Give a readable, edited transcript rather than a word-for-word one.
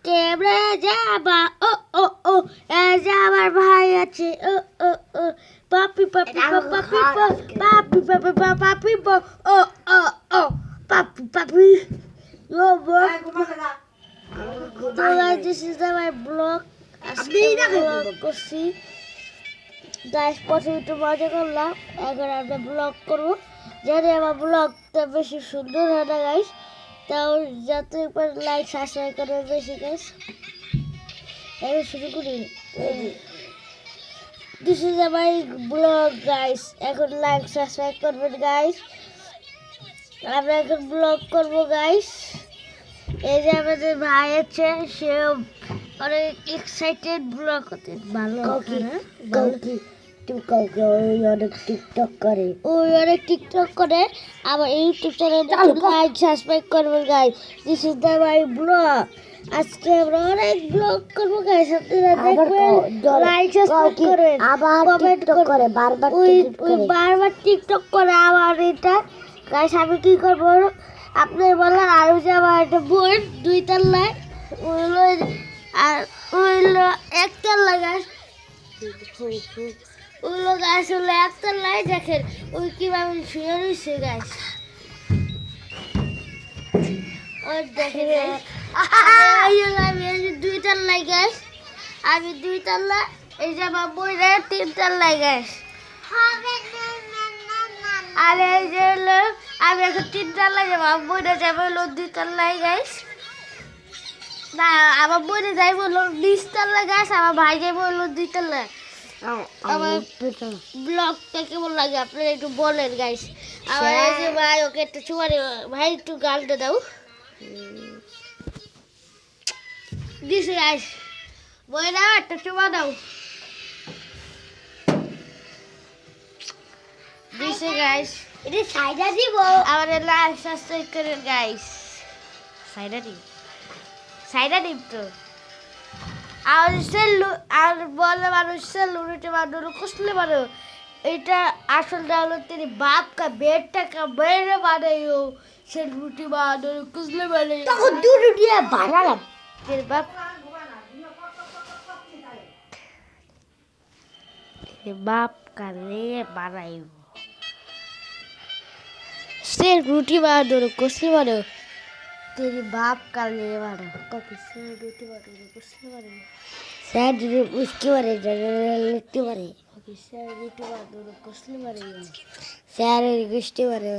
কেমনে যাবা ও ও ও এই যে আমার ভাই আছে ও ও ও পাপি পাপি পাপি পাপি পাপি পাপি ও ও ও পাপি পাপি ও তো guys this is my vlog আজকে vlog করছি গাইস প্রথমে একটু মজা করলাম এখন আমরা ব্লগ করব জানি আমার ব্লগটা বেশি সুন্দর হয় না গাইস তাও যাতে লাইক সাবস্ক্রাইব করে বেশি গাইস এখন শুরু করি this is my blog guys এখন লাইক সাবস্ক্রাইব করবেন গাইস আমরা এখন ব্লগ করব গাইস এই যে আমাদের ভাই আছে সে অনেক এক্সাইটেড ব্লগ করতে ভালো অনেক টিকটক করে আমার ইউটিউব চ্যানেলটা লাইক সাবস্ক্রাইব করবেন guys this is the my blog আজকে আমরা অনেক ব্লগ করবো গাইস আপনারা দেখবেন লাইক সাবস্ক্রাইব করেন আবার টিকটক করে বারবার টিকটক করে আবার এটা গাইস আমি কি করব আপনি বলেন আর যে আমার একটা বোন দুই তলায় আর ওইলো একতলা গাছ ওইলো গাছ হলো একতলায় দেখেন ওই কিভাবে শুয়ে রয়েছে গাছ ওই দেখেন আমি দুই তলায় গাছ আমি দুই তলা এই যে আমার বইরা তিন তলায় গাছ আর এই যে হলো আমি এখন তিন তলায় যাবো আমার বইরা যাবো হলো দুই তলায় গাছ না আমার বোনে যাই বললো নিচতলা গাছ আমার ভাই যাই বললো দুইতলা আমার ব্লগটা কেমন লাগে আপনারা একটু বলেন গাইস আমার এই যে ভাই ওকে একটা চুমারে ভাই একটু গালটা দাও দিছে গাইস বইরা একটা চুমা দাও দিছে গাইস এটা সাইডা দিব আমাদের লাইক সাবস্ক্রাইব করেন গাইস সাইডা দিব সাইডা দিব তো আর বলে মানুষের লুটে বাঁধলো কুসলে বানো এটা আসলটা হলো তিনি বাপ কা বেটা কা বেড়ে বানাইও সে রুটি বানো কুসলে বানাইও তখন দু রুটি বানালাম তের বাপ বাপ কা রে বানাইও সে রুটি বানো কুসলে বানো तेरे बाप का ले वाला कभी से रोटी वाले कुछ नहीं वाले शायद उसके बारे लेते बारे कभी से रोटी वाले कुछ नहीं वाले शायद कुछ नहीं वाले